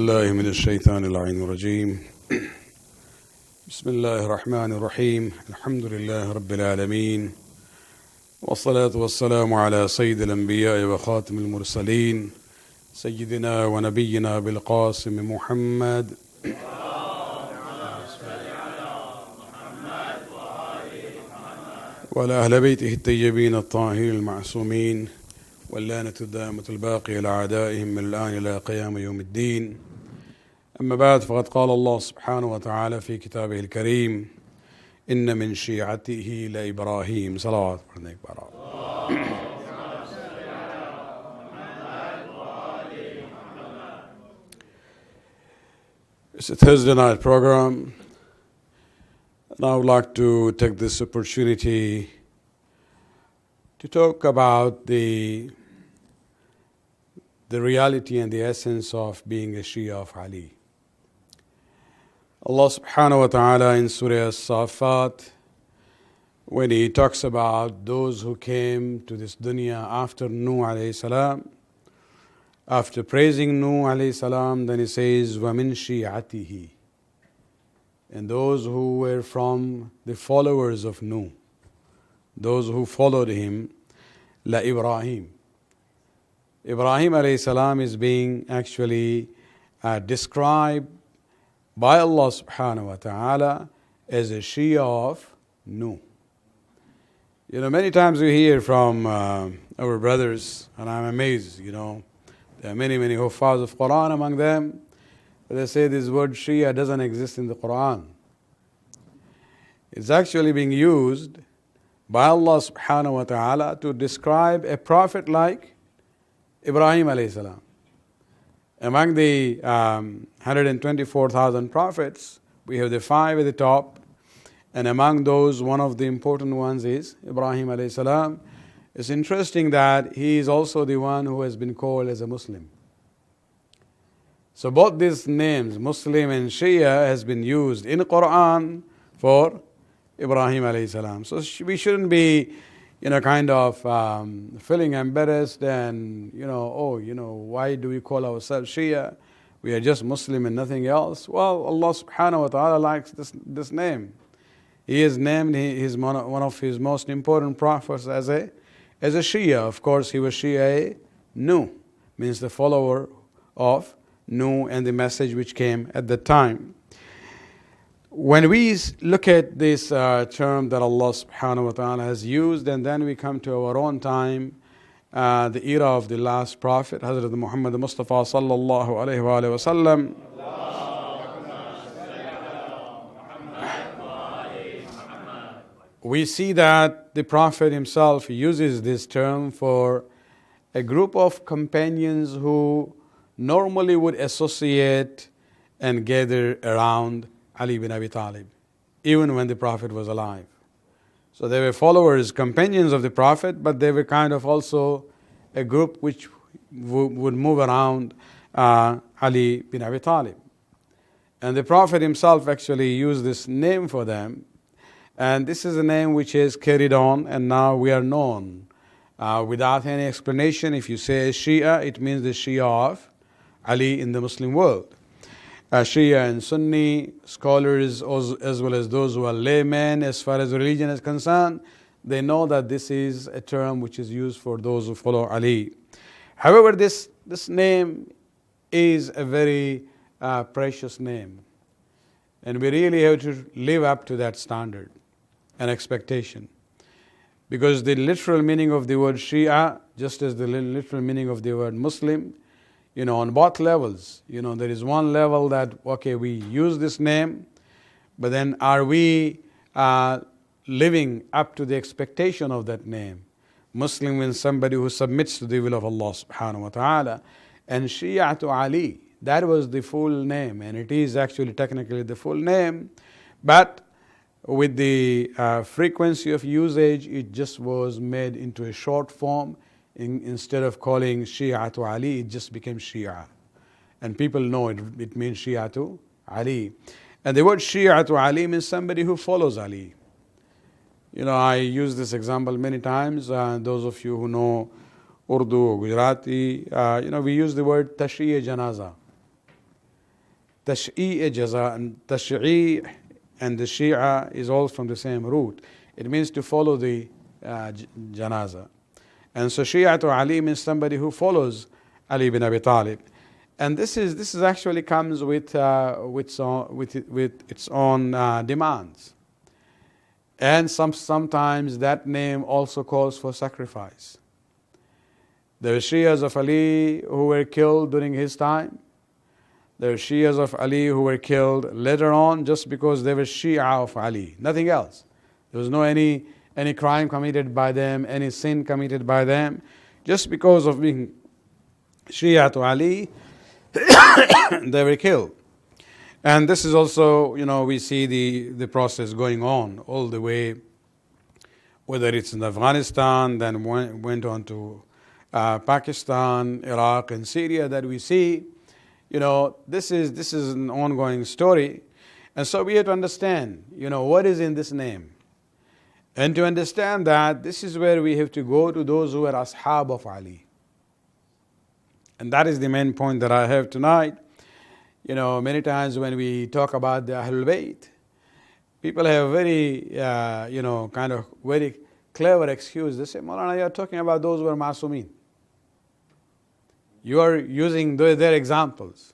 الله من الشيطان اللعين الرجيم بسم الله الرحمن الرحيم الحمد لله رب العالمين والصلاة والسلام على سيد الأنبياء وخاتم المرسلين سيدنا ونبينا بالقاسم محمد وعلى أهل بيته الطيبين الطاهرين المعصومين واللعنة الدائمة الباقية لأعدائهم من الآن إلى قيام يوم الدين. أما بعد، فقد قال الله سبحانه وتعالى في كتابه الكريم: إن من شيعته لإبراهيم. صلوات عليك برا. It's a Thursday night program, and I would like to take this opportunity to talk about the reality and the essence of being a Shia of Ali. Allah subhanahu wa ta'ala in Surah As-Safat, when He talks about those who came to this dunya after Nuh alayhi salam, after praising Nuh alayhi salam, then He says, وَمِن شِيعَتِهِ, and those who were from the followers of Nuh, those who followed him, La Ibrahim. Ibrahim alayhi salam is being actually described by Allah subhanahu wa ta'ala as a Shia of Nuh. You know, many times we hear from our brothers, and I'm amazed, there are many Huffaz of Quran among them, but they say this word Shia doesn't exist in the Quran. It's actually being used by Allah subhanahu wa ta'ala to describe a prophet like Ibrahim alayhi salam. Among the 124,000 prophets, we have the 5 at the top, and among those, one of the important ones is Ibrahim alayhi salam. It's interesting that he is also the one who has been called as a Muslim. So both these names, Muslim and Shia, has been used in Quran for Ibrahim alayhi salam. So we shouldn't be feeling embarrassed and, why do we call ourselves Shia? We are just Muslim and nothing else. Well, Allah subhanahu wa ta'ala likes this name. He has named one of His most important prophets as a Shia. Of course, he was Shia Nuh, means the follower of Nuh and the message which came at the time. When we look at this term that Allah subhanahu wa ta'ala has used, and then we come to our own time, the era of the last prophet, Hazrat Muhammad Mustafa sallallahu alayhi wa sallam. We see that the prophet himself uses this term for a group of companions who normally would associate and gather around Ali bin Abi Talib, even when the Prophet was alive. So they were followers, companions of the Prophet, but they were kind of also a group which would move around Ali bin Abi Talib. And the Prophet himself actually used this name for them, and this is a name which is carried on, and now we are known. Without any explanation, if you say Shia, it means the Shia of Ali in the Muslim world. Shia and Sunni scholars, as well as those who are laymen as far as religion is concerned, they know that this is a term which is used for those who follow Ali. However, this name is a very precious name, and we really have to live up to that standard and expectation, because the literal meaning of the word Shia, just as the literal meaning of the word Muslim, on both levels, there is one level that, okay, we use this name, but then are we living up to the expectation of that name? Muslim means somebody who submits to the will of Allah subhanahu wa ta'ala. And Shia to Ali, that was the full name, and it is actually technically the full name, but with the frequency of usage, it just was made into a short form. Instead of calling Shia to Ali, it just became Shia. And people know it means Shia to Ali. And the word Shia to Ali means somebody who follows Ali. I use this example many times. Those of you who know Urdu, Gujarati, we use the word Tashriye Janaza. Tash'i jaza, and Tash'i and the Shia is all from the same root. It means to follow the janaza. And so Shia of Ali means somebody who follows Ali bin Abi Talib. And this is actually comes with its own demands. And sometimes that name also calls for sacrifice. There are Shias of Ali who were killed during his time. There are Shias of Ali who were killed later on just because they were Shia of Ali, nothing else. There was no any crime committed by them, any sin committed by them. Just because of being Shia to Ali, they were killed. And this is also, we see the process going on all the way, whether it's in Afghanistan, then went on to Pakistan, Iraq, and Syria that we see. This is an ongoing story. And so we have to understand, what is in this name. And to understand that, this is where we have to go to those who are Ashab of Ali. And that is the main point that I have tonight. Many times when we talk about the Ahlul Bayt, people have very, kind of very clever excuse. They say, Maulana, you are talking about those who are Masumeen. You are using their examples.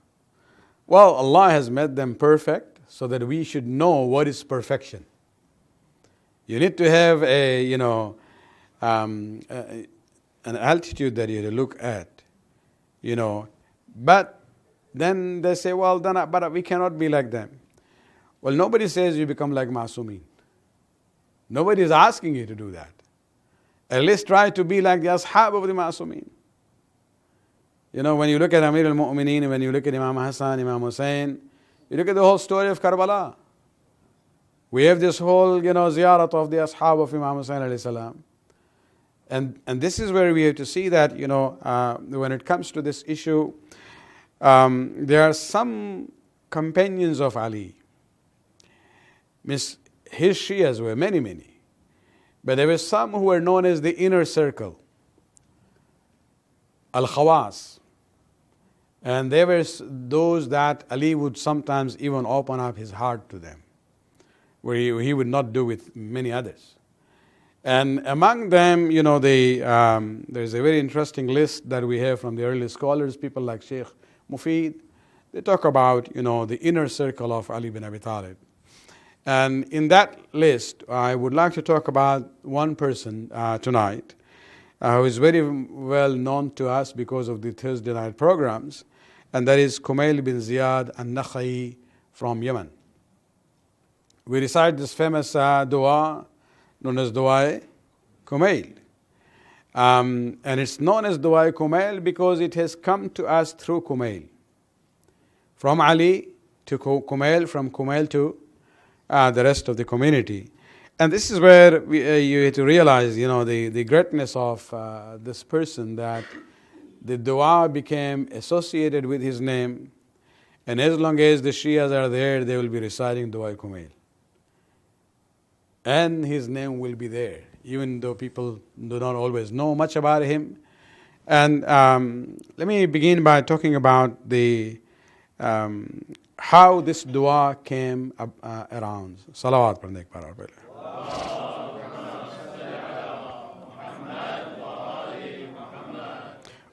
Well, Allah has made them perfect so that we should know what is perfection. You need to have an altitude that you look at, But then they say, but we cannot be like them. Well, nobody says you become like Masumeen. Nobody is asking you to do that. At least try to be like the Ashab of the Masumeen. When you look at Amir al-Mu'mineen, when you look at Imam Hassan, Imam Hussain, you look at the whole story of Karbala. We have this whole, ziyarat of the Ashab of Imam Hussain alayhi salam. And this is where we have to see that, when it comes to this issue, there are some companions of Ali. His Shias were many. But there were some who were known as the inner circle, Al-Khawas. And there were those that Ali would sometimes even open up his heart to them, where he would not do with many others. And among them, there's a very interesting list that we have from the early scholars, people like Sheikh Mufid. They talk about, the inner circle of Ali bin Abi Talib. And in that list, I would like to talk about one person tonight, who is very well known to us because of the Thursday night programs, and that is Kumayl bin Ziyad al-Nakhai from Yemen. We recite this famous dua known as Dua Kumayl. And it's known as Dua Kumayl because it has come to us through Kumayl. From Ali to Kumayl, from Kumayl to the rest of the community. And this is where you have to realize, the greatness of this person, that the dua became associated with his name. And as long as the Shias are there, they will be reciting Dua Kumayl. And his name will be there, even though people do not always know much about him. And let me begin by talking about the how this dua came around. Salawat pढ़ने के बाद पहले.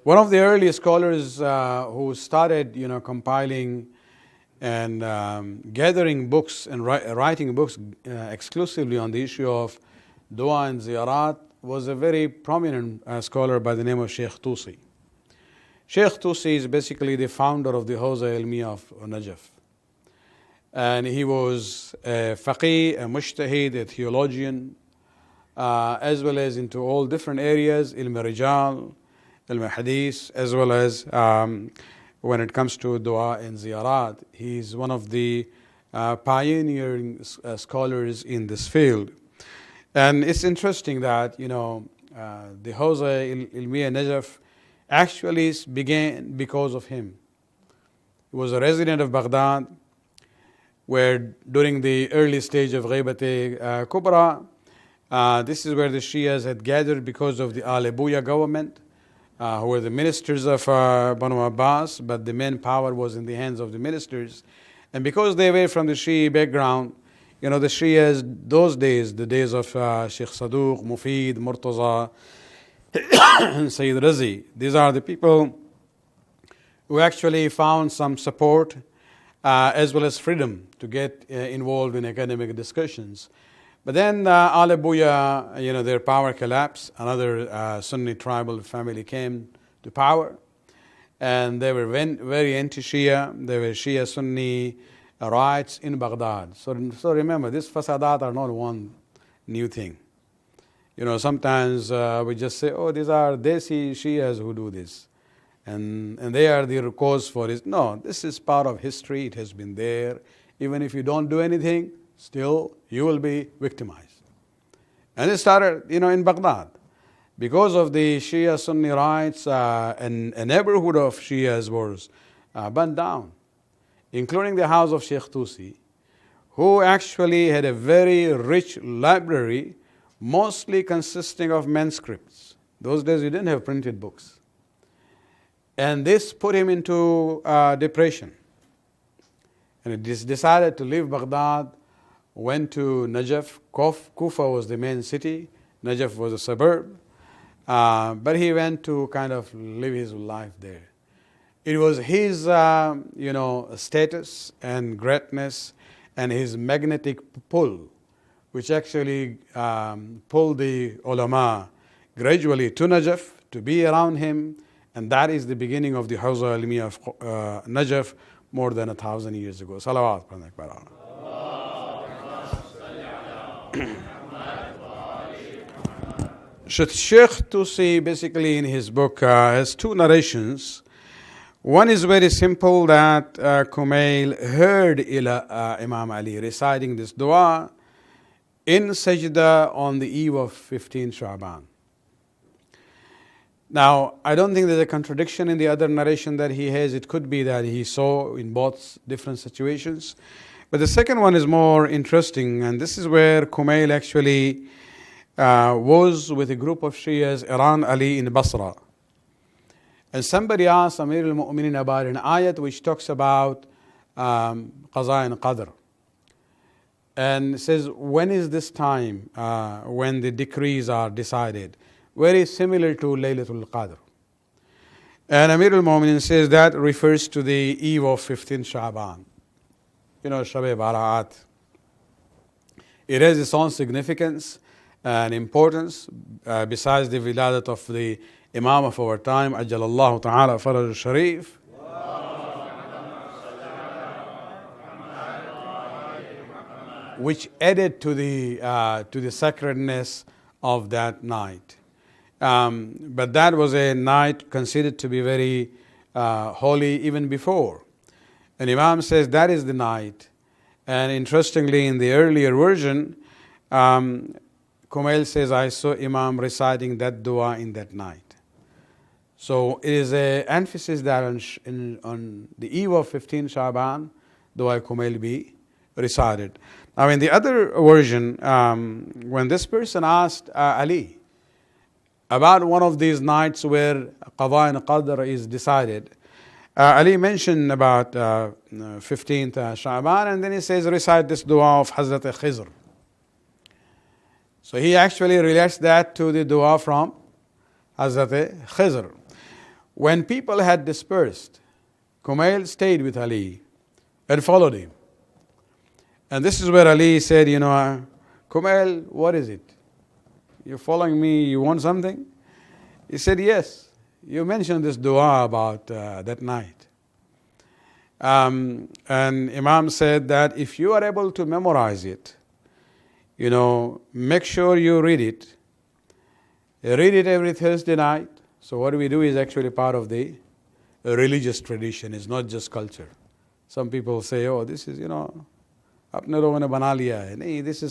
One of the early scholars who started, compiling and gathering books and writing books exclusively on the issue of dua and ziyarat was a very prominent scholar by the name of Sheikh Tusi. Sheikh Tusi is basically the founder of the Hawza Ilmiya of Najaf. And he was a faqih, a mujtahid, a theologian, as well as into all different areas, ilm rijal, ilm hadith, as well as when it comes to dua and ziyarat. He's one of the pioneering scholars in this field. And it's interesting that, the Hawza Ilmiya Najaf actually began because of him. He was a resident of Baghdad, where during the early stage of Ghaibat Kubra, this is where the Shias had gathered because of the Al Buya government. who were the ministers of Banu Abbas, but the main power was in the hands of the ministers. And because they were from the Shia background, the Shias, those days, the days of Sheikh Saduq, Mufid, Murtaza, and Sayyid Rizvi, these are the people who actually found some support as well as freedom to get involved in academic discussions. But then Al Buya, their power collapsed. Another Sunni tribal family came to power, and they were very anti-Shia. They were Shia Sunni riots in Baghdad. So remember, these fasadat are not one new thing. Sometimes we just say, oh, these are Desi Shias who do this, and they are the cause for it. No, this is part of history. It has been there. Even if you don't do anything, still you will be victimized. And it started, in Baghdad. Because of the Shia Sunni riots, and a neighborhood of Shias was burned down, including the house of Sheikh Tusi, who actually had a very rich library, mostly consisting of manuscripts. Those days you didn't have printed books. And this put him into depression. And he decided to leave Baghdad, went to Najaf. Kufa was the main city. Najaf was a suburb. But he went to kind of live his life there. It was his, status and greatness and his magnetic pull, which actually pulled the ulama gradually to Najaf to be around him. And that is the beginning of the Hawza Ilmiya of Najaf more than 1,000 years ago. Salawat. Sheikh Tusi basically in his book has two narrations. One is very simple, that Kumayl heard Imam Ali reciting this dua in sajda on the eve of 15 Sha'ban. Now, I don't think there's a contradiction in the other narration that he has. It could be that he saw in both different situations. But the second one is more interesting, and this is where Kumayl actually was with a group of Shias around Ali in Basra. And somebody asked Amir al-Mu'minin about an ayat which talks about Qaza and Qadr. And says, when is this time when the decrees are decided? Very similar to Laylatul Qadr. And Amir al-Mu'minin says that refers to the eve of 15 Sha'ban. Shab Bara'at. It has its own significance and importance besides the wiladat of the Imam of our time, Ajjalallahu Ta'ala Faraj al-Sharif. Which added to the sacredness of that night. But that was a night considered to be very holy even before. And Imam says that is the night. And interestingly, in the earlier version, Kumayl says, I saw Imam reciting that dua in that night. So it is an emphasis that on the eve of 15 Sha'ban, dua Kumayl be recited. Now in the other version, when this person asked Ali about one of these nights where Qadha and Qadr is decided, Ali mentioned about 15th Sha'ban, and then he says, recite this dua of Hazrat Khizr. So he actually relates that to the dua from Hazrat Khizr. When people had dispersed, Kumayl stayed with Ali and followed him. And this is where Ali said, Kumayl, what is it? You're following me, you want something? He said, yes. You mentioned this dua about that night. And Imam said that if you are able to memorize it, make sure you read it. Read it every Thursday night. So what we do is actually part of the religious tradition. It's not just culture. Some people say, oh, this is, apne logon ne bana liya hai. Nahi, this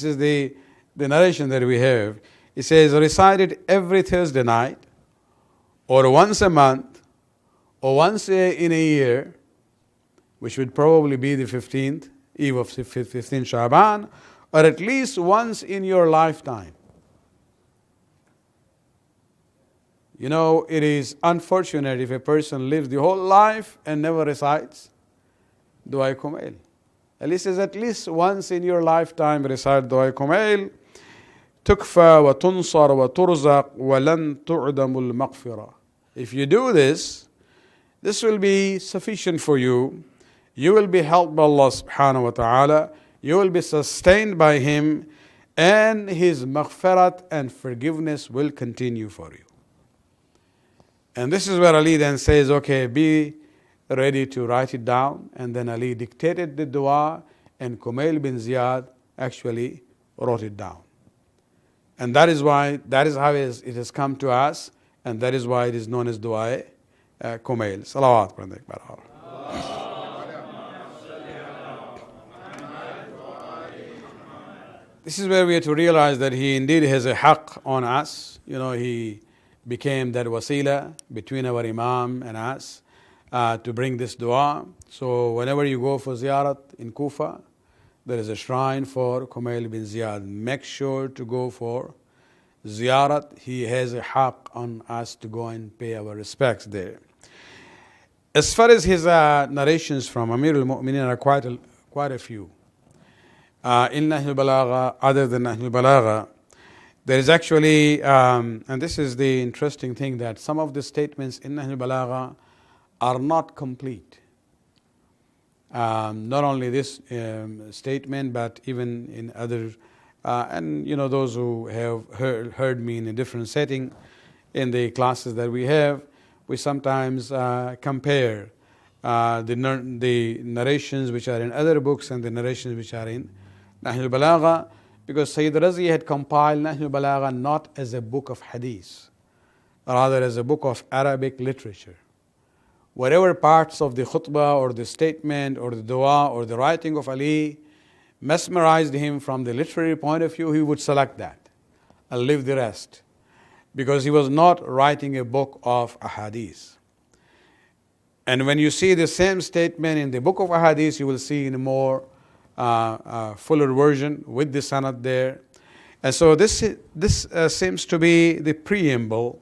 is the narration that we have. It says, recite it every Thursday night, or once a month, or once in a year, which would probably be the 15th, eve of 15 Sha'ban, or at least once in your lifetime. You know, it is unfortunate if a person lives the whole life and never recites Dua Kumayl. At least once in your lifetime recite Dua Kumayl. تكفى وتنصر وترزق villain تعدم المغفرة. If you do this, this will be sufficient for you. You will be helped by Allah subhanahu wa ta'ala. You will be sustained by Him, and His maghfirat and forgiveness will continue for you. And this is where Ali then says, okay, be ready to write it down. And then Ali dictated the dua, and Kumayl bin Ziyad actually wrote it down. And that is how it has come to us, and that is why it is known as Dua Kumayl. Salawat. This is where we have to realize that he indeed has a haqq on us. You know, he became that wasila between our Imam and us to bring this dua. So whenever you go for ziyarat in Kufa, there is a shrine for Kumayl bin Ziyad. Make sure to go for ziyarat. He has a haqq on us to go and pay our respects there. As far as his narrations from Amir al-Mu'mineen are quite a few. In Nahl al-Balagha, other than Nahl al-Balagha, there is actually, and this is the interesting thing, that some of the statements in Nahl al-Balagha are not complete. Not only this statement, but even in other, and you know, those who have heard me in a different setting, in the classes that we have, we sometimes compare the narrations which are in other books and the narrations which are in Nahl al-Balagha, because Sayyid Rizvi had compiled Nahl al-Balagha not as a book of hadith, rather as a book of Arabic literature. Whatever parts of the khutbah or the statement or the dua or the writing of Ali mesmerized him from the literary point of view, he would select that and leave the rest, because he was not writing a book of ahadith. And when you see the same statement in the book of ahadith, you will see in a more fuller version with the sanad there. And so this seems to be the preamble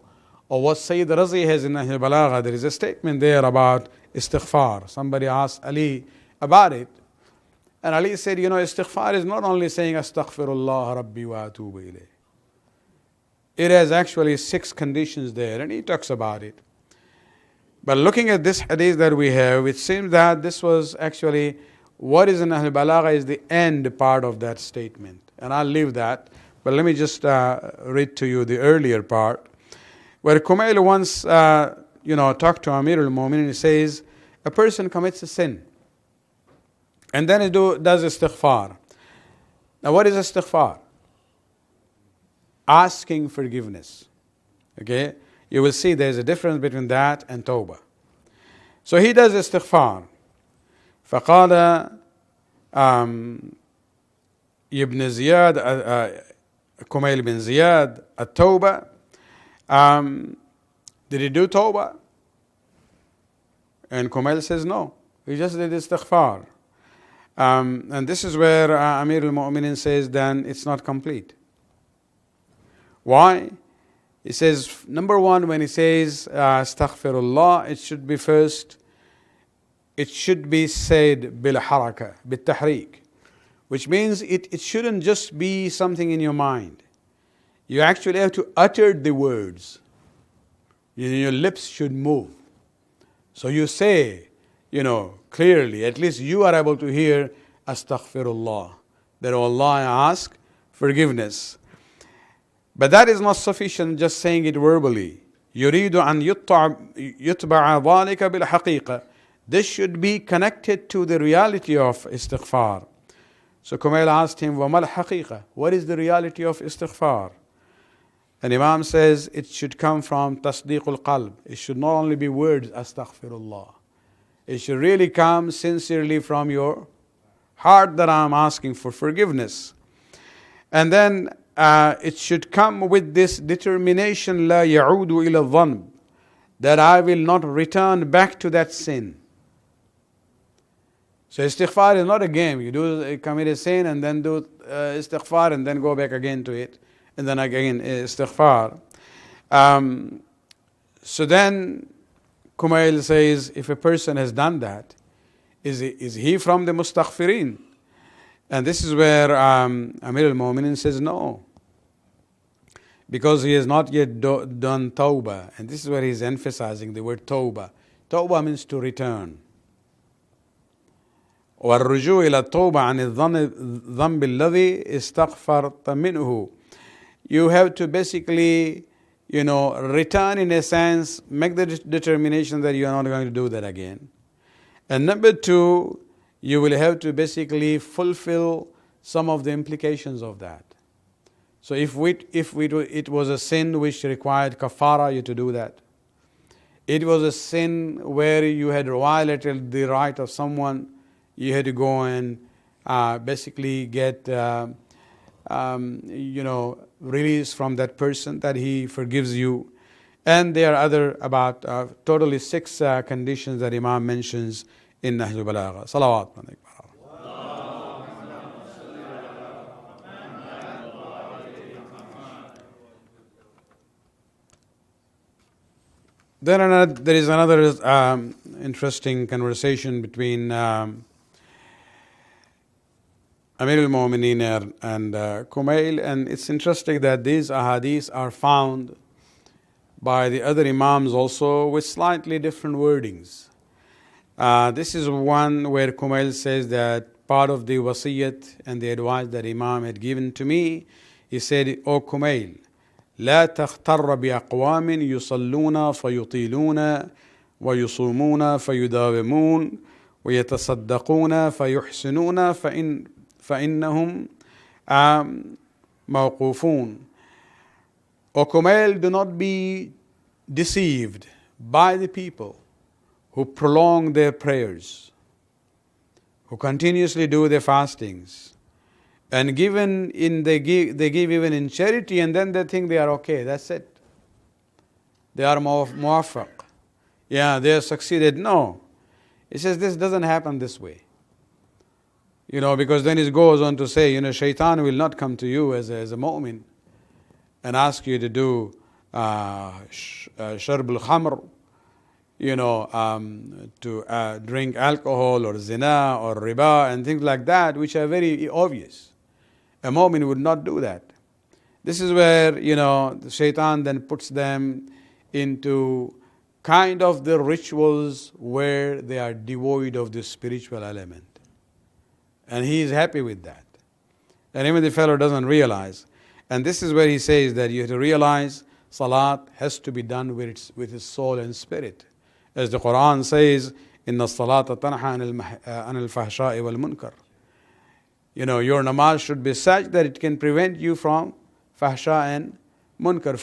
of what Sayyid Rizvi has in Nahl al-Balagha. There is a statement there about istighfar. Somebody asked Ali about it, and Ali said, you know, istighfar is not only saying astaghfirullah rabbi wa atubu ilayh. It has actually 6 conditions there, and he talks about it. But looking at this hadith that we have, it seems that this was actually what is in Nahl al-Balagha is the end part of that statement. And I'll leave that, but let me just read to you the earlier part, where Kumayl once talked to Amir al-Mu'mineen. He says, a person commits a sin, and then he does istighfar. Now what is istighfar? Asking forgiveness. Okay? You will see there's a difference between that and Tauba. So he does istighfar. فقال ابن Ziyad Kumayl bin Ziyad التوبة. Did he do Tauba? And Kumayl says no. He just did istighfar. And this is where Amir al-Mu'mineen says then it's not complete. Why? He says, number one, when he says astaghfirullah, it should be first, it should be said bil haraka, bil tahrik, which means it shouldn't just be something in your mind. You actually have to utter the words. Your lips should move. So you say, clearly, at least you are able to hear astaghfirullah, that Allah, I ask forgiveness. But that is not sufficient, just saying it verbally. يريد أن يتبع ذلك بالحقيقة. This should be connected to the reality of istighfar. So Kumayl asked him, وَمَا الْحَقِيقَةِ? What is the reality of istighfar? And Imam says it should come from tasdeeq al-qalb. It should not only be words, astaghfirullah. It should really come sincerely from your heart that I am asking for forgiveness. And then it should come with this determination, لا يعود إلى الذنب, that I will not return back to that sin. So istighfar is not a game. You commit a sin and then do istighfar and then go back again to it. And then again istighfar. So then Kumayl says, if a person has done that, is he from the mustaghfirin? And this is where Amir al-Mu'minin says no, because he has not yet done Tauba. And this is where he's emphasizing the word Tauba. Tauba means to return. والرجوع إلى التوبة عن الذنب الذي استغفرت منه. You have to basically, return in a sense, make the determination that you are not going to do that again. And number two, you will have to basically fulfill some of the implications of that. So if it was a sin which required kafara, you to do that. It was a sin where you had violated the right of someone, you had to go and basically get release from that person, that he forgives you. And there are other about totally 6 conditions that Imam mentions in Nahj al-Balagha. Salawat. Then there is another interesting conversation between Amir al-Mu'minin and Kumayl, and it's interesting that these ahadith are found by the other imams also with slightly different wordings. This is one where Kumayl says that part of the wasiyat and the advice that Imam had given to me, he said, O Kumayl, لا تغتر بأقوام يصلون فيطيلون ويصومون فيداومون ويتصدقون فيحسنون فإنهم موقوفون. O Kumayl, do not be deceived by the people who prolong their prayers, who continuously do their fastings, and they give even in charity, and then they think they are okay, that's it. They are muwaffaq. Yeah, they have succeeded. No. It says this doesn't happen this way. Because then it goes on to say, shaitan will not come to you as a mu'min and ask you to do sharb al-khamr, to drink alcohol or zina or riba and things like that, which are very obvious. A mu'min would not do that. This is where, the shaitan then puts them into kind of the rituals where they are devoid of the spiritual element. And he is happy with that. And even the fellow doesn't realize. And this is where he says that you have to realize salat has to be done with his soul and spirit. As the Quran says, إِنَّ الصَّلَاةَ تَنْهَى عَنِ الْفَحْشَاءِ وَالْمُنْكَرِ. Your namaz should be such that it can prevent you from fahsha and munkar,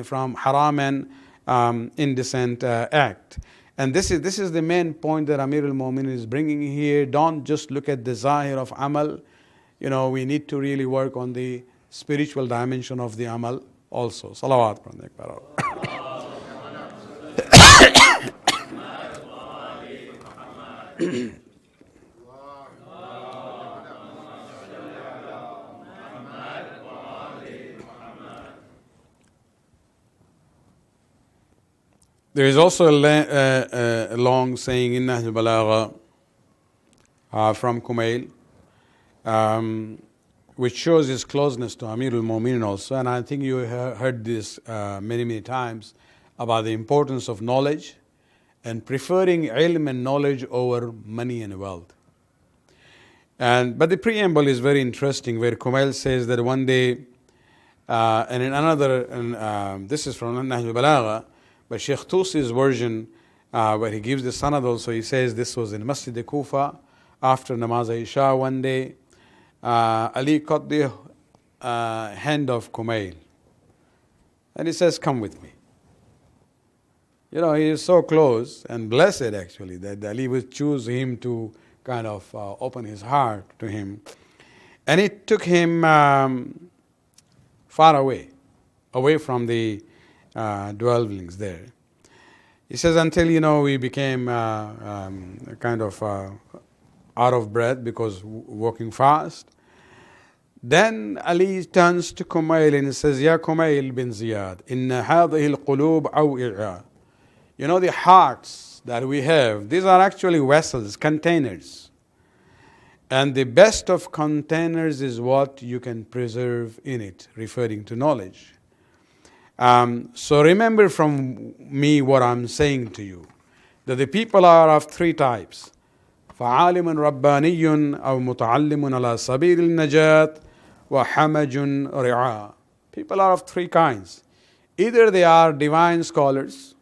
from haram and indecent act. And this is the main point that Amir al-Mu'minin is bringing here. Don't just look at the zahir of amal. We need to really work on the spiritual dimension of the amal also. Salawat. There is also a long saying in Nahj al-Balagha from Kumayl, which shows his closeness to Amir al-Mu'minin also. And I think you heard this many, many times about the importance of knowledge and preferring ilm and knowledge over money and wealth. But the preamble is very interesting, where Kumayl says that one day, and in another, this is from Nahj al-Balagha, but Sheikh Tusi's version, where he gives the sanad also, he says this was in Masjid Kufa after Namaz Isha one day. Ali caught the hand of Kumayl and he says, come with me. He is so close and blessed actually that Ali would choose him to kind of open his heart to him. And it took him far away from the dwellings there. He says until we became kind of out of breath because walking fast. Then Ali turns to Kumayl and says, Ya Kumayl bin Ziyad, inna hadhihi al-qulub aw'i'a. You know, the hearts that we have, these are actually vessels, containers. And the best of containers is what you can preserve in it, referring to knowledge. So remember from me what I'm saying to you, that the people are of three types. فعالم رباني أو متعلم على سبيل النجاة وحمج رعاء. People are of three kinds. Either they are divine scholars,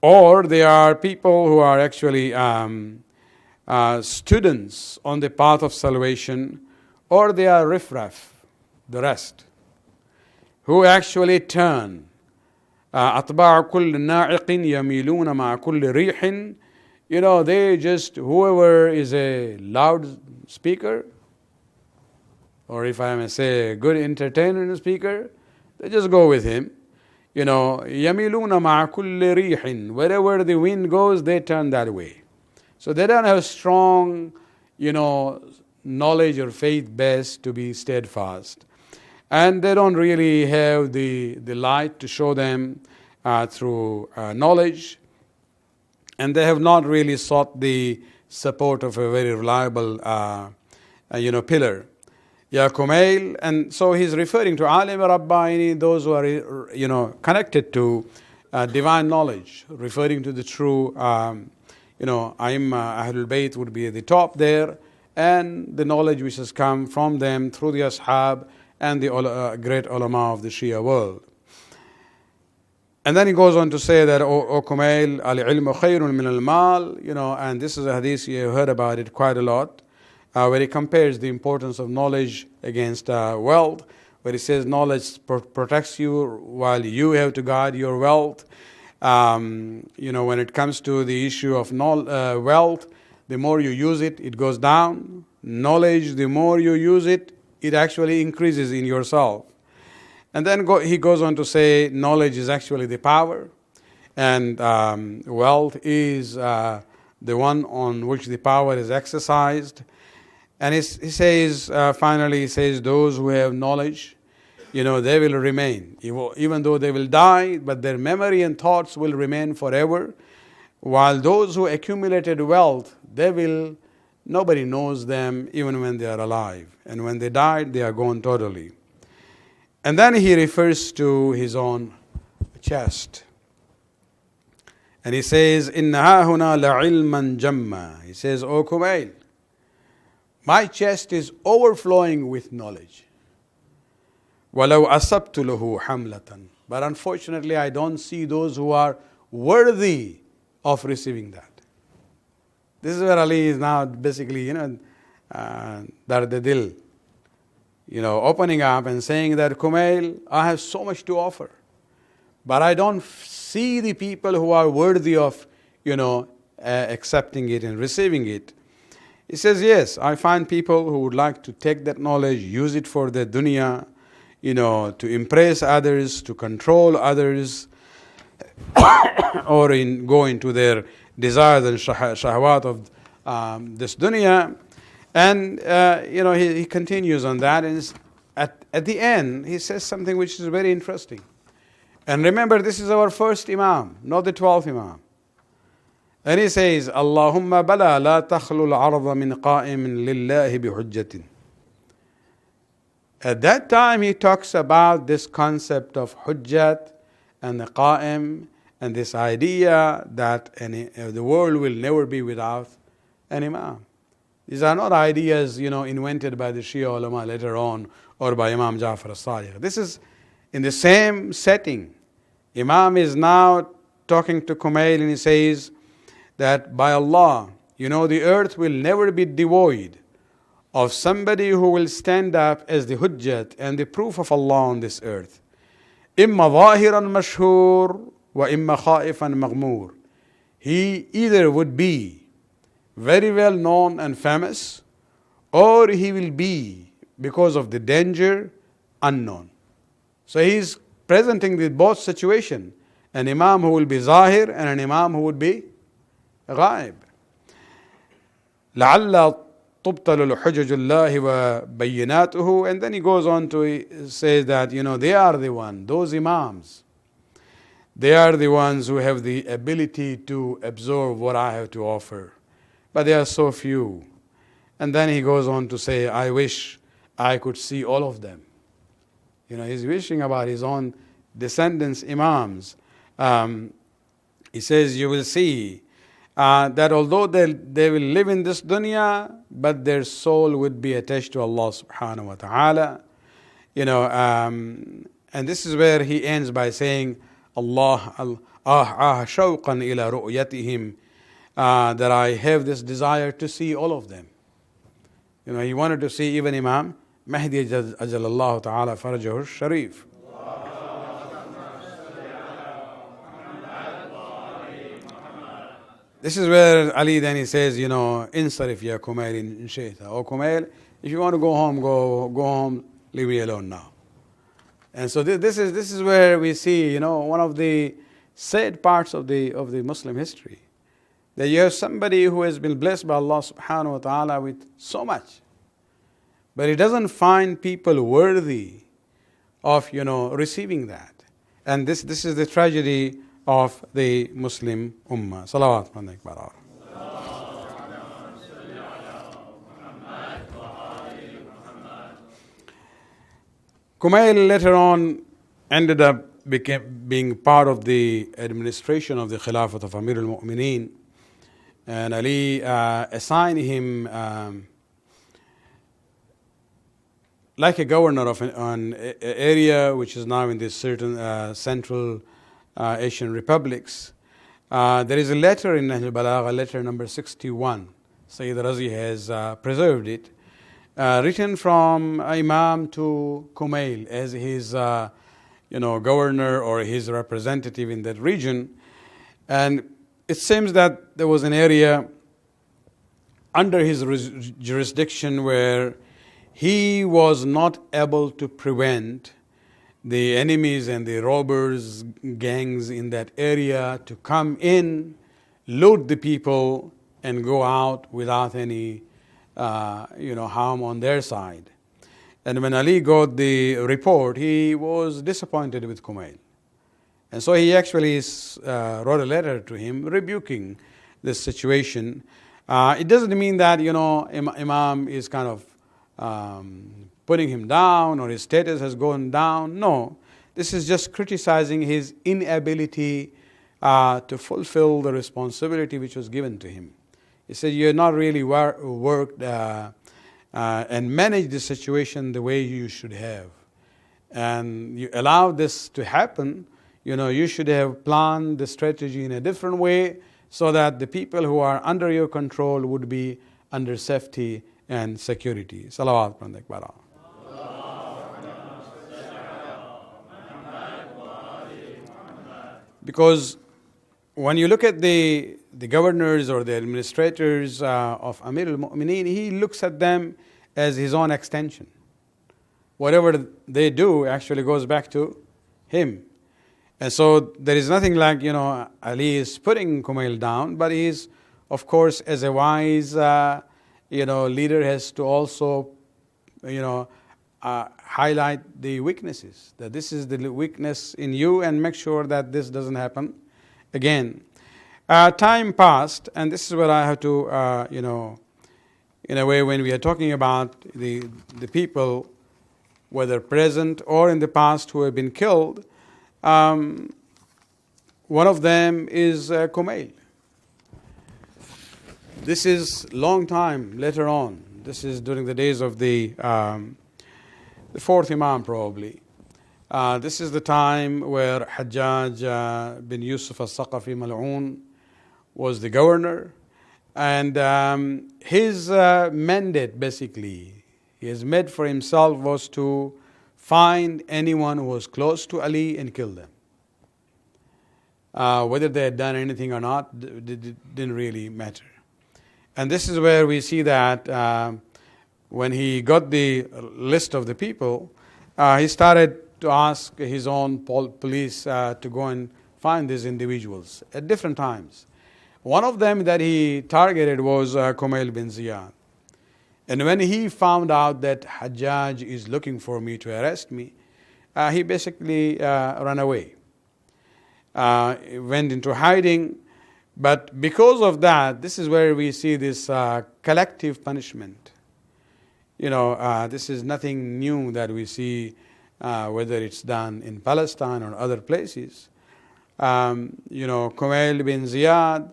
or they are people who are actually students on the path of salvation, or they are riffraff, the rest, who actually turn. أتباع كل ناعق يميلون مع كل ريح. You know, they just, whoever is a loud speaker, or if I may say a good entertainer and speaker, they just go with him. You know, يميلون مع كل ريح. Wherever the wind goes, they turn that way. So they don't have strong, you know, knowledge or faith base to be steadfast. And they don't really have the light to show them through knowledge. And they have not really sought the support of a very reliable, pillar. Ya Kumayl, and so he's referring to Alim Rabbaini, those who are, connected to divine knowledge, referring to the true, Aimma Ahlul Bayt would be at the top there, and the knowledge which has come from them through the Ashab and the great ulama of the Shia world. And then he goes on to say that, O Kumayl, al-ilmu khayrun min al-mal, and this is a hadith, you have heard about it quite a lot, where he compares the importance of knowledge against wealth, where he says knowledge protects you while you have to guard your wealth. When it comes to the issue of wealth, the more you use it, it goes down. Knowledge, the more you use it, it actually increases in yourself. And then he goes on to say knowledge is actually the power, and wealth is the one on which the power is exercised. And he says, finally, he says, those who have knowledge, they will remain. Even though they will die, but their memory and thoughts will remain forever. While those who accumulated wealth, nobody knows them even when they are alive. And when they died, they are gone totally. And then he refers to his own chest. And he says, إِنَّ هَا هُنَا لَعِلْمًا جَمًّا. He says, O Kumayl, my chest is overflowing with knowledge. وَلَوْ أَصَبْتُ لَهُ حَمْلَةً. But unfortunately, I don't see those who are worthy of receiving that. This is where Ali is now basically, Dardadil, opening up and saying that, Kumayl, I have so much to offer, but I don't see the people who are worthy of, accepting it and receiving it. He says, yes, I find people who would like to take that knowledge, use it for their dunya, to impress others, to control others, or go into their desires and shahwat of this dunya. And, he continues on that. And at the end, he says something which is very interesting. And remember, this is our first Imam, not the 12th Imam. And he says, Allahumma bala la takhlu al-arda min qa'imin lillahi bihujjatin. At that time, he talks about this concept of hujjat and the qa'im, and this idea that the world will never be without an Imam. These are not ideas, invented by the Shia ulama later on or by Imam Ja'far al-Sadiq. This is in the same setting. Imam is now talking to Kumayl and he says that by Allah, the earth will never be devoid of somebody who will stand up as the hujjat and the proof of Allah on this earth. إِمَّا ظَاهِرًا مَشْهُورًا وَإِمَّا خَائِفًا مَغْمُورًا. He either would be very well known and famous, or he will be, because of the danger, unknown. So he is presenting the both situation, an Imam who will be Zahir and an Imam who would be Ghaib. لعل تبطل الحجج الله وبيناته, and then he goes on to say that they are the one, those imams, they are the ones who have the ability to absorb what I have to offer, but they are so few. And then he goes on to say, I wish I could see all of them. He's wishing about his own descendants, imams. He says, you will see that although they will live in this dunya, but their soul would be attached to Allah subhanahu wa ta'ala. And this is where he ends by saying, Allah, shawqan ila ru'yatihim, that I have this desire to see all of them. He wanted to see even Imam Mahdi ajalallahu ta'ala farajahu sharif. This is where Ali then he says, insarif ya Kumayl in shayta. Oh Kumayl, if you want to go home, go home, leave me alone now. And so this is where we see, one of the sad parts of the Muslim history. That you have somebody who has been blessed by Allah subhanahu wa ta'ala with so much, but he doesn't find people worthy of, receiving that. And this is the tragedy of the Muslim Ummah. Salawat man akbar. Kumayl later on ended up being part of the administration of the Khilafat of Amir al-Mu'mineen. And Ali assigned him like a governor of an area which is now in this certain Central Asian republics. There is a letter in Nahl al-Balagha, letter number 61. Sayyid Rizvi has preserved it, written from Imam to Kumayl as his governor or his representative in that region. And it seems that there was an area under his jurisdiction where he was not able to prevent the enemies and the robbers gangs in that area to come in, loot the people, and go out without any harm on their side. And when Ali got the report, he was disappointed with Kumayl. And so he actually wrote a letter to him rebuking this situation. It doesn't mean that, Imam is kind of putting him down or his status has gone down. No, this is just criticizing his inability to fulfill the responsibility which was given to him. He said, you have not really worked and managed the situation the way you should have. And you allowed this to happen. You should have planned the strategy in a different way so that the people who are under your control would be under safety and security. Salawat man akbar. Because when you look at the governors or the administrators of Amir al-Mu'mineen, he looks at them as his own extension. Whatever they do actually goes back to him. And so there is nothing like, Ali is putting Kumayl down, but he is, of course, as a wise, leader has to also, highlight the weaknesses, that this is the weakness in you and make sure that this doesn't happen again. Time passed, and this is where I have to, in a way, when we are talking about the people, whether present or in the past, who have been killed, one of them is Kumayl. This is long time later on. This is during the days of the fourth Imam probably. This is the time where Hajjaj bin Yusuf al-Saqafi Mal'un was the governor. And his mandate basically, he has made for himself, was to find anyone who was close to Ali and kill them. Whether they had done anything or not didn't really matter. And this is where we see that when he got the list of the people, he started to ask his own police to go and find these individuals at different times. One of them that he targeted was Kumayl bin Ziyad. And when he found out that Hajjaj is looking for me to arrest me, he basically ran away. He went into hiding. But because of that, this is where we see this collective punishment. This is nothing new that we see, whether it's done in Palestine or other places. Kumayl bin Ziyad,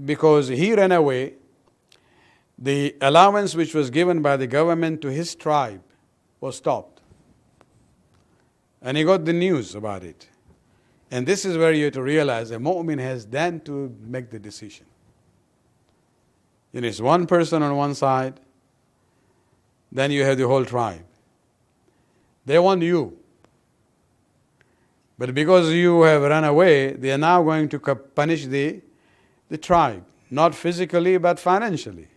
because he ran away, the allowance which was given by the government to his tribe was stopped. And he got the news about it. And this is where you have to realize a mu'min has then to make the decision. It's one person on one side, then you have the whole tribe. They want you. But because you have run away, they are now going to punish the tribe, not physically but financially.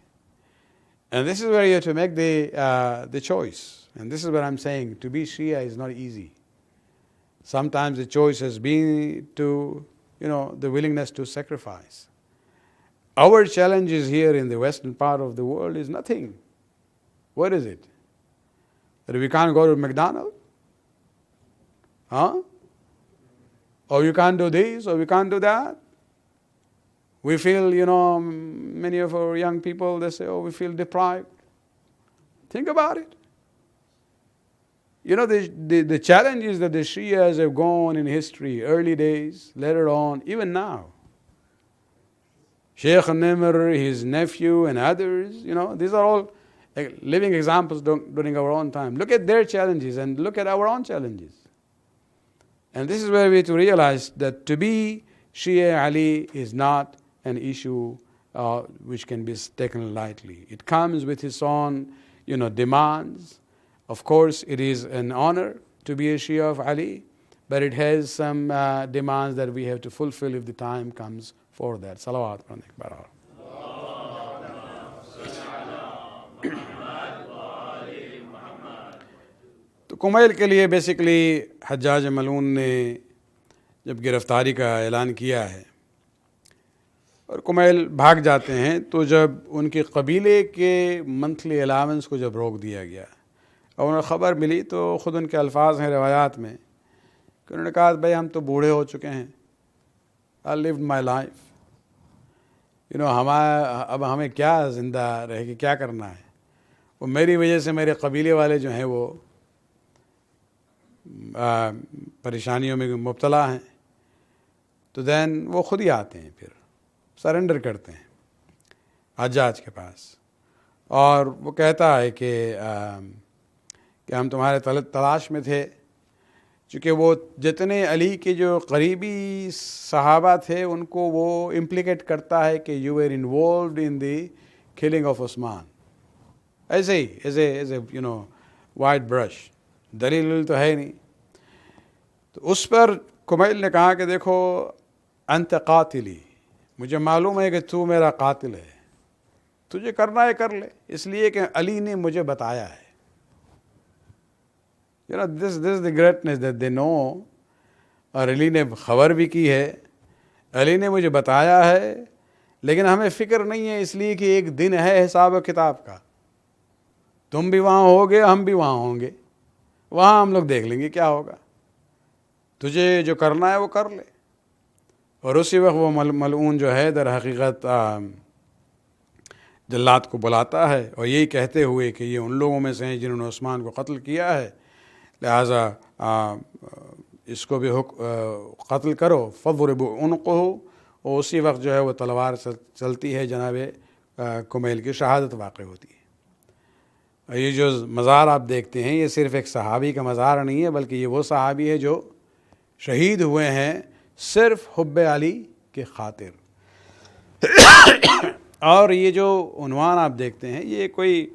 And this is where you have to make the choice. And this is what I'm saying, to be Shia is not easy. Sometimes the choice has been to, the willingness to sacrifice. Our challenges here in the western part of the world is nothing. What is it? That we can't go to McDonald's? Or you can't do this, or we can't do that? We feel, many of our young people, they say, we feel deprived. Think about it. The challenges that the Shias have gone in history, early days, later on, even now. Sheikh Nimr, his nephew, and others, these are all living examples during our own time. Look at their challenges and look at our own challenges. And this is where we have to realize that to be Shia Ali is not an issue which can be taken lightly. It comes with its own, demands. Of course, it is an honor to be a Shia of Ali, but it has some demands that we have to fulfill if the time comes for that. Salawat. تو کمیل کے لیے basically حجاج ملعون نے جب گرفتاری کا اعلان کیا ہے اور کمیل بھاگ جاتے ہیں، تو جب ان کے قبیلے کے منتھلی الاونس کو جب روک دیا گیا اور انہیں خبر ملی، تو خود ان کے الفاظ ہیں روایات میں کہ انہوں نے کہا بھائی ہم تو بوڑھے ہو چکے ہیں، I lived my life. اب ہمیں کیا زندہ رہ کے کیا کرنا ہے؟ وہ میری وجہ سے میرے قبیلے والے جو ہیں وہ پریشانیوں میں مبتلا ہیں. تو دین وہ خود ہی آتے ہیں، پھر سرنڈر کرتے ہیں حجاج کے پاس، اور وہ کہتا ہے کہ ہم تمہارے تلاش میں تھے. چونکہ وہ جتنے علی کے جو قریبی صحابہ تھے ان کو وہ امپلیکیٹ کرتا ہے کہ you were involved in the killing of Usman. ایسے ہی ایز اے وائٹ برش، دلیل تو ہے نہیں. تو اس پر کمیل نے کہا کہ دیکھو انت قاتلی، مجھے معلوم ہے کہ تو میرا قاتل ہے، تجھے کرنا ہے کر لے، اس لیے کہ علی نے مجھے بتایا ہے. This is the greatness that they know. اور علی نے خبر بھی کی ہے، علی نے مجھے بتایا ہے، لیکن ہمیں فکر نہیں ہے اس لیے کہ ایک دن ہے حساب و کتاب کا. تم بھی وہاں ہوگے، ہم بھی وہاں ہوں گے، وہاں ہم لوگ دیکھ لیں گے کیا ہوگا. تجھے جو کرنا ہے وہ کر لے. اور اسی وقت وہ ملعون جو ہے در حقیقت جلات کو بلاتا ہے، اور یہی کہتے ہوئے کہ یہ ان لوگوں میں سے ہیں جنہوں نے عثمان کو قتل کیا ہے، لہٰذا اس کو بھی قتل کرو. فضربوا عنقہ. اور اسی وقت جو ہے وہ تلوار چلتی ہے، جناب کمیل کی شہادت واقع ہوتی ہے. اور یہ جو مزار آپ دیکھتے ہیں یہ صرف ایک صحابی کا مزار نہیں ہے، بلکہ یہ وہ صحابی ہے جو شہید ہوئے ہیں صرف حب علی کے خاطر. اور یہ جو عنوان آپ دیکھتے ہیں یہ کوئی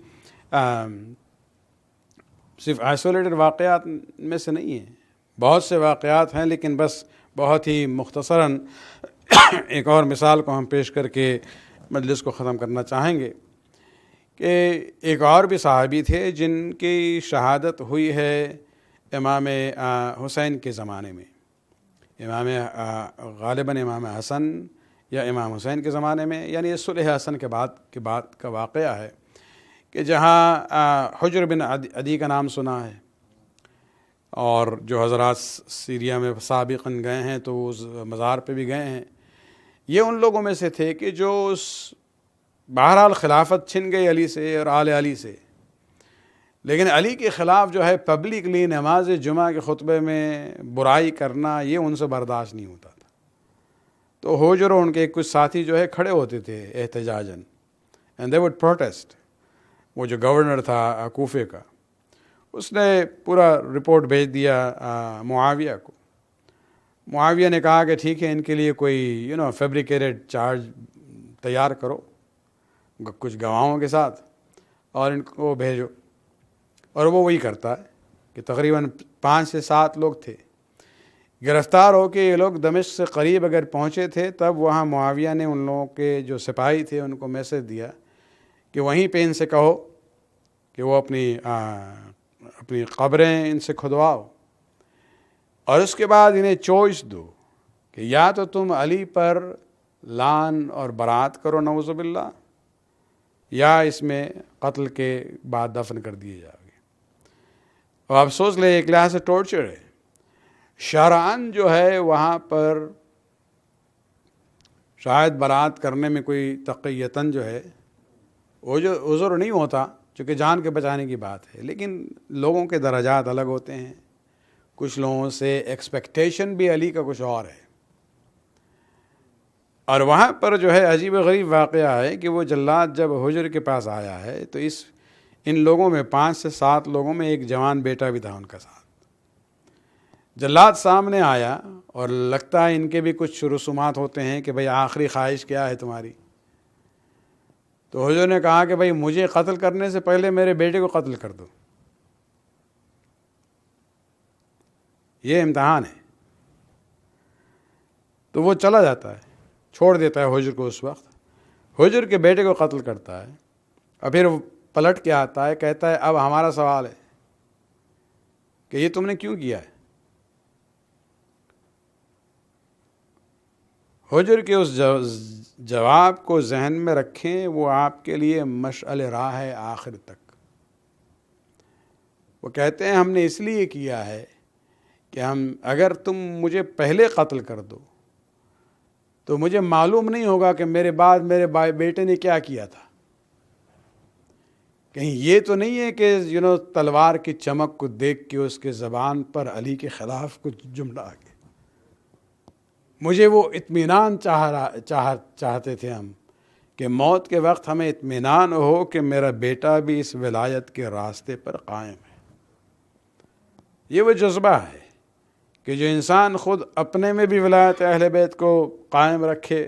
صرف آئسولیٹڈ واقعات میں سے نہیں ہیں، بہت سے واقعات ہیں، لیکن بس بہت ہی مختصراً ایک اور مثال کو ہم پیش کر کے مجلس کو ختم کرنا چاہیں گے کہ ایک اور بھی صحابی تھے جن کی شہادت ہوئی ہے امام حسین کے زمانے میں، غالباً امام حسن یا امام حسین کے زمانے میں، یعنی یہ صلح حسن کے بعد کا واقعہ ہے. کہ جہاں حجر بن عدی کا نام سنا ہے، اور جو حضرات سیریا میں سابقاً گئے ہیں تو اس مزار پہ بھی گئے ہیں، یہ ان لوگوں میں سے تھے کہ جو بہرحال خلافت چھن گئی علی سے اور آل علی سے، لیکن علی کے خلاف جو ہے پبلکلی نماز جمعہ کے خطبے میں برائی کرنا یہ ان سے برداشت نہیں ہوتا تھا۔ تو حجر اور ان کے کچھ ساتھی جو ہے کھڑے ہوتے تھے احتجاجاً، اینڈ دے وڈ پروٹیسٹ۔ وہ جو گورنر تھا کوفے کا، اس نے پورا رپورٹ بھیج دیا معاویہ کو۔ معاویہ نے کہا کہ ٹھیک ہے، ان کے لیے کوئی فیبریکیٹڈ چارج تیار کرو کچھ گواہوں کے ساتھ اور ان کو بھیجو، اور وہ وہی کرتا ہے کہ تقریباً 5 سے 7 لوگ تھے گرفتار ہو کے۔ یہ لوگ دمشق سے قریب اگر پہنچے تھے تب وہاں معاویہ نے ان لوگوں کے جو سپاہی تھے ان کو میسج دیا کہ وہیں پہ ان سے کہو کہ وہ اپنی قبریں ان سے کھدواؤ، اور اس کے بعد انہیں چوائس دو کہ یا تو تم علی پر لعن اور برات کرو نعوذ باللہ، یا اس میں قتل کے بعد دفن کر دیے جاؤ گے۔ اور آپ سوچ لیں، ایک لحاظ سے ٹارچر ہے۔ شرعاً جو ہے وہاں پر شاید برات کرنے میں کوئی تقیتاً جو ہے وہ جو عذر نہیں ہوتا، چونکہ جان کے بچانے کی بات ہے، لیکن لوگوں کے درجات الگ ہوتے ہیں۔ کچھ لوگوں سے ایکسپیکٹیشن بھی علی کا کچھ اور ہے، اور وہاں پر جو ہے عجیب و غریب واقعہ ہے کہ وہ جلاد جب حجر کے پاس آیا ہے تو ان لوگوں میں 5 سے 7 لوگوں میں ایک جوان بیٹا بھی تھا ان کا ساتھ۔ جلاد سامنے آیا اور لگتا ہے ان کے بھی کچھ رسومات ہوتے ہیں کہ بھئی آخری خواہش کیا ہے تمہاری؟ تو حجر نے کہا کہ بھئی مجھے قتل کرنے سے پہلے میرے بیٹے کو قتل کر دو، یہ امتحان ہے۔ تو وہ چلا جاتا ہے، چھوڑ دیتا ہے حجر کو۔ اس وقت حجر کے بیٹے کو قتل کرتا ہے، اور پھر پلٹ کے آتا ہے، کہتا ہے اب ہمارا سوال ہے کہ یہ تم نے کیوں کیا ہے؟ حجر کے اس جواب کو ذہن میں رکھیں، وہ آپ کے لیے مشعل راہ ہے آخر تک۔ وہ کہتے ہیں ہم نے اس لیے کیا ہے کہ اگر تم مجھے پہلے قتل کر دو تو مجھے معلوم نہیں ہوگا کہ میرے بعد میرے بیٹے نے کیا کیا تھا۔ کہیں یہ تو نہیں ہے کہ تلوار کی چمک کو دیکھ کے اس کے زبان پر علی کے خلاف کچھ جملہ آ گیا۔ مجھے وہ اطمینان چاہتے تھے ہم کہ موت کے وقت ہمیں اطمینان ہو کہ میرا بیٹا بھی اس ولایت کے راستے پر قائم ہے۔ یہ وہ جذبہ ہے کہ جو انسان خود اپنے میں بھی ولایت اہل بیت کو قائم رکھے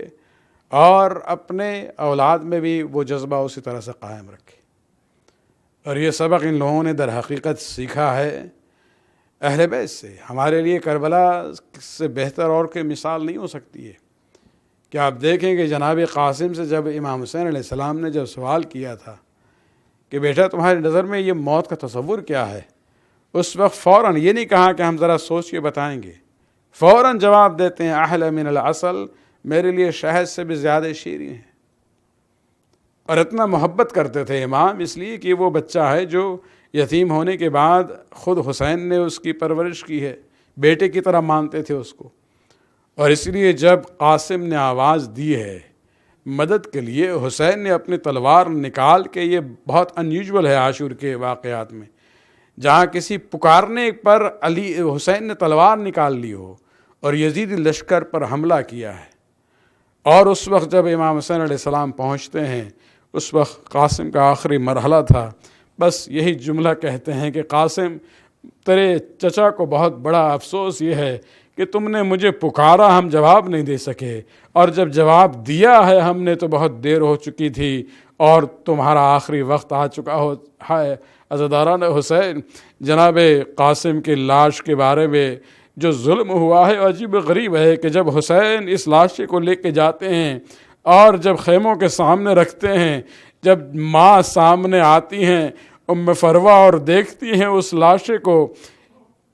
اور اپنے اولاد میں بھی وہ جذبہ اسی طرح سے قائم رکھے۔ اور یہ سبق ان لوگوں نے در حقیقت سیکھا ہے اہل بیت سے۔ ہمارے لیے کربلا سے بہتر اور کوئی مثال نہیں ہو سکتی ہے کہ آپ دیکھیں کہ جناب قاسم سے جب امام حسین علیہ السلام نے جب سوال کیا تھا کہ بیٹا تمہاری نظر میں یہ موت کا تصور کیا ہے، اس وقت فوراً یہ نہیں کہا کہ ہم ذرا سوچ کے بتائیں گے، فوراً جواب دیتے ہیں احلی من العسل، میرے لیے شہد سے بھی زیادہ شیریں ہیں۔ اور اتنا محبت کرتے تھے امام، اس لیے کہ وہ بچہ ہے جو یتیم ہونے کے بعد خود حسین نے اس کی پرورش کی ہے، بیٹے کی طرح مانتے تھے اس کو۔ اور اس لیے جب قاسم نے آواز دی ہے مدد کے لیے، حسین نے اپنی تلوار نکال کے، یہ بہت انیوژول ہے عاشور کے واقعات میں، جہاں کسی پکارنے پر حسین نے تلوار نکال لی ہو اور یزیدی لشکر پر حملہ کیا ہے۔ اور اس وقت جب امام حسین علیہ السلام پہنچتے ہیں، اس وقت قاسم کا آخری مرحلہ تھا، بس یہی جملہ کہتے ہیں کہ قاسم، تیرے چچا کو بہت بڑا افسوس یہ ہے کہ تم نے مجھے پکارا، ہم جواب نہیں دے سکے، اور جب جواب دیا ہے ہم نے تو بہت دیر ہو چکی تھی اور تمہارا آخری وقت آ چکا ہے۔ عزاداران حسین، جناب قاسم کی لاش کے بارے میں جو ظلم ہوا ہے عجیب غریب ہے کہ جب حسین اس لاش کو لے کے جاتے ہیں اور جب خیموں کے سامنے رکھتے ہیں، جب ماں سامنے آتی ہیں ام فروہ اور دیکھتی ہیں اس لاش کو،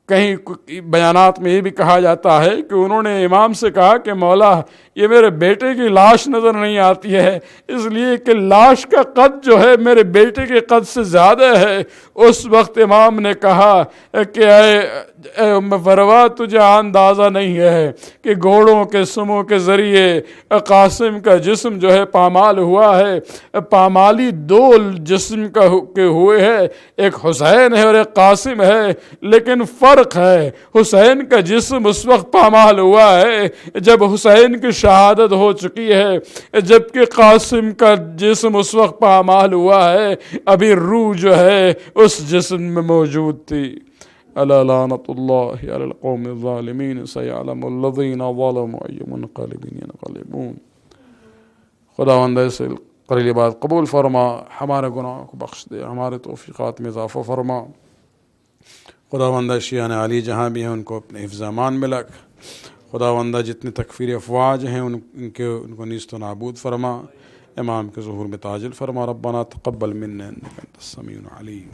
کہیں بیانات میں یہ بھی کہا جاتا ہے کہ انہوں نے امام سے کہا کہ مولا یہ میرے بیٹے کی لاش نظر نہیں آتی ہے، اس لیے کہ لاش کا قد جو ہے میرے بیٹے کے قد سے زیادہ ہے۔ اس وقت امام نے کہا کہ اے ام فروا، تجھے اندازہ نہیں ہے کہ گھوڑوں کے سموں کے ذریعے قاسم کا جسم جو ہے پامال ہوا ہے۔ پامالی دو جسم کے ہوئے ہے، ایک حسین ہے اور ایک قاسم ہے، لیکن فرق ہے، حسین کا جسم اس وقت پامال ہوا ہے جب حسین کی شہادت ہو چکی ہے، جبکہ قاسم کا جسم اس وقت پامال ہوا ہے، ابھی روح جو ہے اس جسم میں موجود تھی۔ الا لعنت اللہ علی القوم الظالمین سیعلم الذین ظلموا ای منقلب ینقلبون۔ خداوند ایسے قریل بات قبول فرما، ہمارے گناہوں کو بخش دے، ہمارے توفیقات میں اضافہ فرما۔ خداوندہ شیعہ علی جہاں بھی ہیں ان کو اپنے حفظ امان میں رکھ۔ خداوندہ جتنے تکفیر افواج ہیں ان کو نیست و نابود فرما، امام کے ظہور میں تاجل فرما۔ ربنا تقبل منا انک انت السمیع العلیم۔